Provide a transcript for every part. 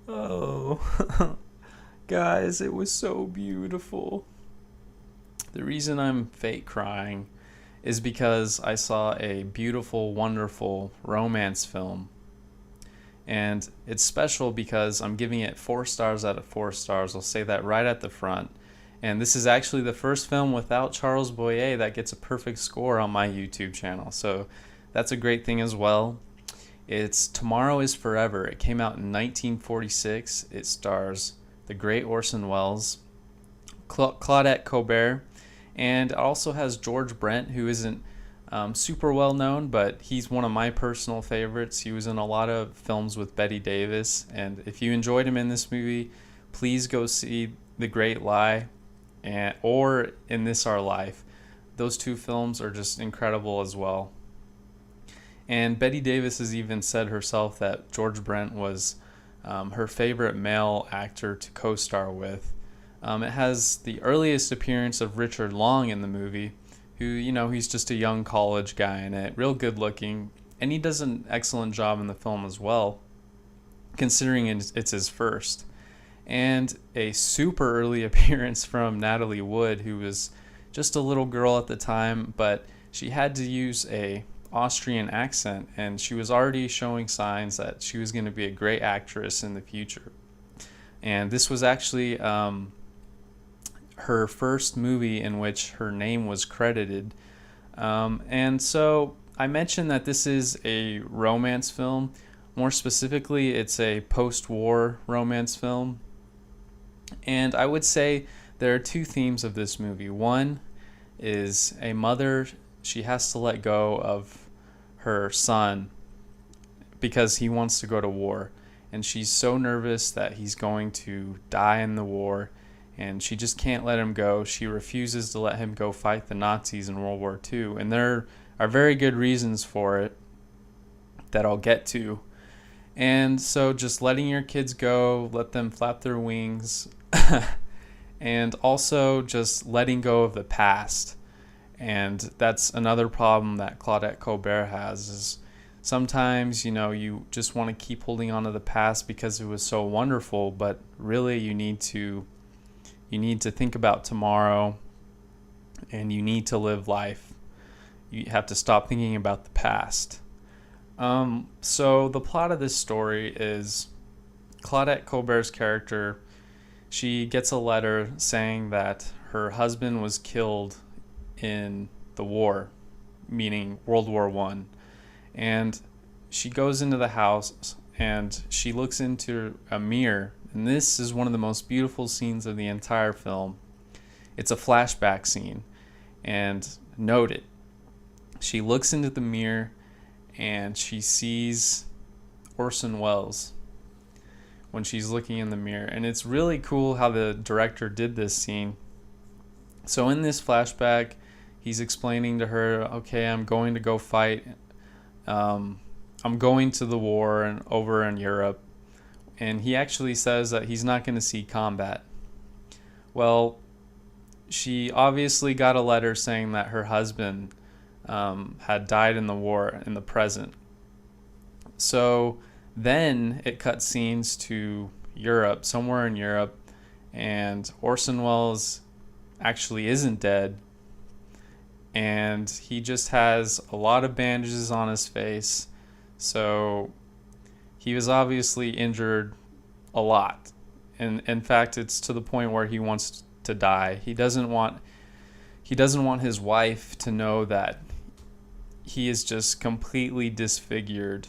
Oh, guys, it was so beautiful. The reason I'm fake crying is because I saw a beautiful, wonderful romance film. And it's special because I'm giving it 4 stars out of 4 stars. I'll say that right at the front. And this is actually the first film without Charles Boyer that gets a perfect score on my YouTube channel. So that's a great thing as well. It's Tomorrow is Forever. It came out in 1946. It stars the great Orson Welles, Claudette Colbert, and it also has George Brent, who isn't super well known, but he's one of my personal favorites. He was in a lot of films with Bette Davis, and if you enjoyed him in this movie, please go see The Great Lie or In This Our Life. Those two films are just incredible as well. And Bette Davis has even said herself that George Brent was her favorite male actor to co-star with. It has the earliest appearance of Richard Long in the movie, who, he's just a young college guy in it, real good looking, and he does an excellent job in the film as well, considering it's his first. And a super early appearance from Natalie Wood, who was just a little girl at the time, but she had to use a Austrian accent, and she was already showing signs that she was going to be a great actress in the future. And this was actually her first movie in which her name was credited. And so I mentioned that this is a romance film. More specifically, it's a post-war romance film. And I would say there are two themes of this movie. One is a mother, she has to let go of her son because he wants to go to war, and she's so nervous that he's going to die in the war, and she just can't let him go. She refuses to let him go fight the Nazis in World War II, and there are very good reasons for it that I'll get to. And so just letting your kids go, let them flap their wings, and also just letting go of the past. And that's another problem that Claudette Colbert has, is sometimes, you just want to keep holding on to the past because it was so wonderful, but really you need to think about tomorrow, and you need to live life. You have to stop thinking about the past. So the plot of this story is Claudette Colbert's character, she gets a letter saying that her husband was killed in the war, meaning World War I. And she goes into the house and she looks into a mirror, and this is one of the most beautiful scenes of the entire film. It's a flashback scene, and note it. She looks into the mirror and she sees Orson Welles when she's looking in the mirror, and it's really cool how the director did this scene. So in this flashback, he's explaining to her, okay, I'm going to go fight. I'm going to the war and over in Europe. And he actually says that he's not going to see combat. Well, she obviously got a letter saying that her husband had died in the war in the present. So then it cut scenes to Europe, somewhere in Europe, and Orson Welles actually isn't dead. And he just has a lot of bandages on his face. So he was obviously injured a lot. And in fact, it's to the point where he wants to die. He doesn't want his wife to know that he is just completely disfigured.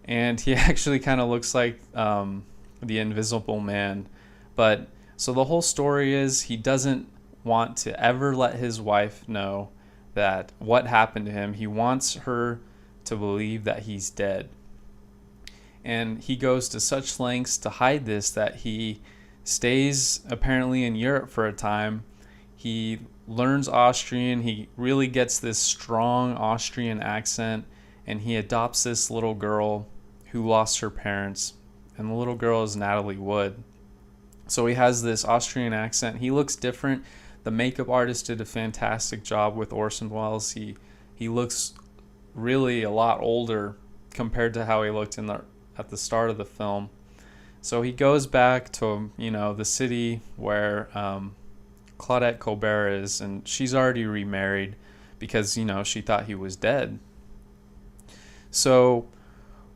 And he actually kind of looks like the Invisible Man. But so the whole story is he doesn't want to ever let his wife know that what happened to him. He wants her to believe that he's dead. And he goes to such lengths to hide this that he stays apparently in Europe for a time. He learns Austrian. He really gets this strong Austrian accent, and he adopts this little girl who lost her parents, and the little girl is Natalie Wood. So he has this Austrian accent. He looks different. The makeup artist did a fantastic job with Orson Welles. He looks really a lot older compared to how he looked in the at the start of the film. So he goes back to, the city where Claudette Colbert is, and she's already remarried because, she thought he was dead. So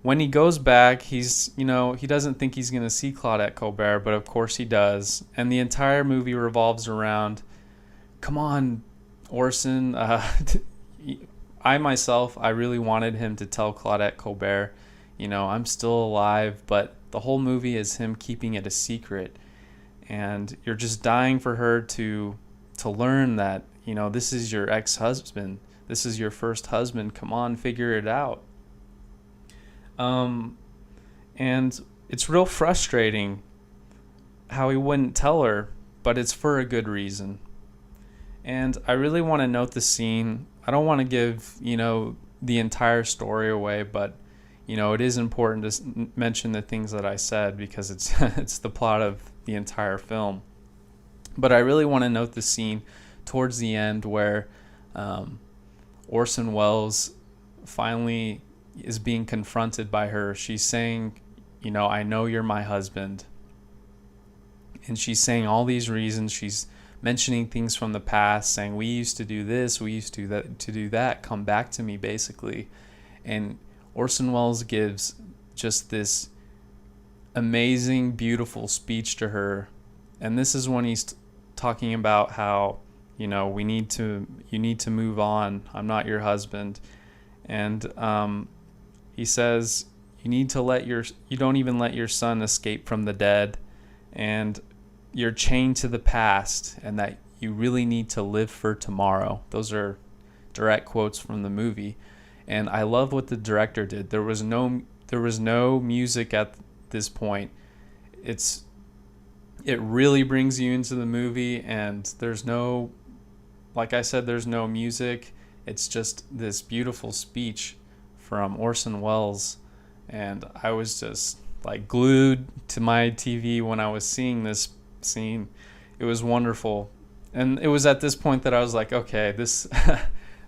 when he goes back, he doesn't think he's going to see Claudette Colbert, but of course he does. And the entire movie revolves around, come on, Orson. I really wanted him to tell Claudette Colbert, I'm still alive, but the whole movie is him keeping it a secret. And you're just dying for her to learn that, this is your ex-husband. This is your first husband. Come on, figure it out. And it's real frustrating how he wouldn't tell her, but it's for a good reason. And I really want to note the scene. I don't want to give, the entire story away, but, it is important to mention the things that I said because it's it's the plot of the entire film. But I really want to note the scene towards the end where Orson Welles finally is being confronted by her. She's saying, I know you're my husband. And she's saying all these reasons. She's mentioning things from the past, saying, we used to do this, we used to do that, come back to me, basically. And Orson Welles gives just this amazing, beautiful speech to her. And this is when he's talking about how, you need to move on. I'm not your husband. And he says, you don't even let your son escape from the dead. And you're chained to the past, and that you really need to live for tomorrow. Those are direct quotes from the movie. And I love what the director did. There was no music at this point. It really brings you into the movie, and there's no music. It's just this beautiful speech from Orson Welles, and I was just like glued to my TV when I was seeing this scene. It was wonderful. And it was at this point that I was like, okay, this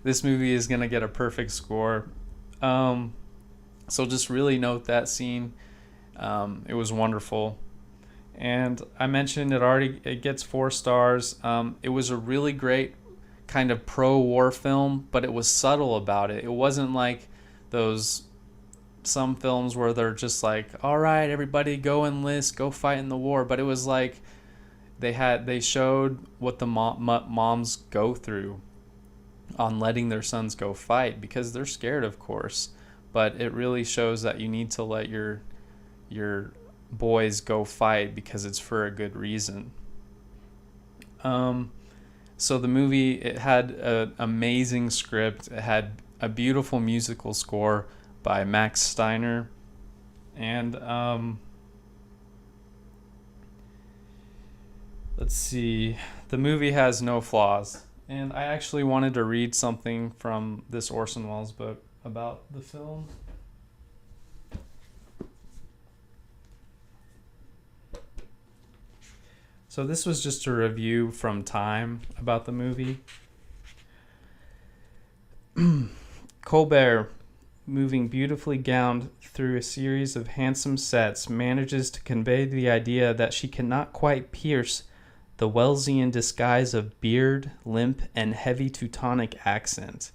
this movie is gonna get a perfect score. So just really note that scene. It was wonderful. And I mentioned it gets 4 stars. It was a really great kind of pro-war film, but it was subtle about it. It wasn't like some films where they're just like, all right, everybody go enlist, go fight in the war. But it was like they showed what the moms go through on letting their sons go fight, because they're scared, of course. But it really shows that you need to let your boys go fight because it's for a good reason. So the movie, it had an amazing script. It had a beautiful musical score by Max Steiner. And let's see. The movie has no flaws. And I actually wanted to read something from this Orson Welles book about the film. So this was just a review from Time about the movie. Colbert, moving beautifully gowned through a series of handsome sets, manages to convey the idea that she cannot quite pierce the Wellesian disguise of beard, limp, and heavy Teutonic accent.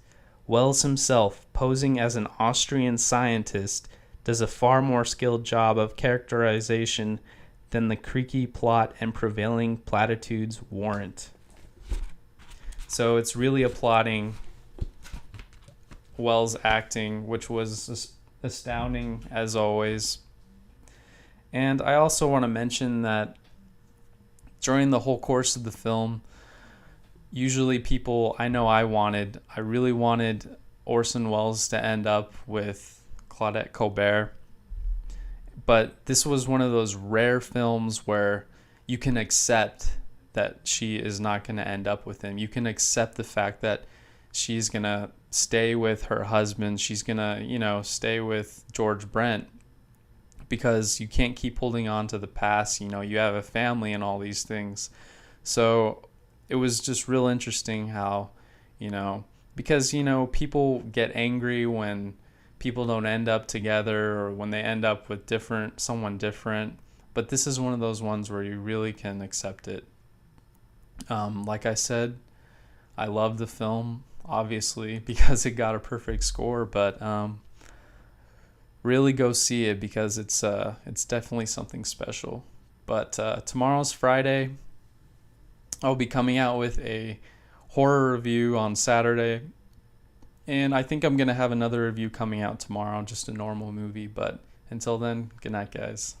Welles himself, posing as an Austrian scientist, does a far more skilled job of characterization than the creaky plot and prevailing platitudes warrant. So it's really applauding Welles' acting, which was astounding as always. And I also want to mention that during the whole course of the film, usually people, I really wanted Orson Welles to end up with Claudette Colbert. But this was one of those rare films where you can accept that she is not going to end up with him. You can accept the fact that she's going to stay with her husband. She's going to, stay with George Brent, because you can't keep holding on to the past. You have a family and all these things. So it was just real interesting how, because, people get angry when people don't end up together, or when they end up with someone different. But this is one of those ones where you really can accept it. Like I said, I love the film, obviously, because it got a perfect score, but really go see it because it's definitely something special. But tomorrow's Friday. I'll be coming out with a horror review on Saturday. And I think I'm going to have another review coming out tomorrow, just a normal movie. But until then, good night, guys.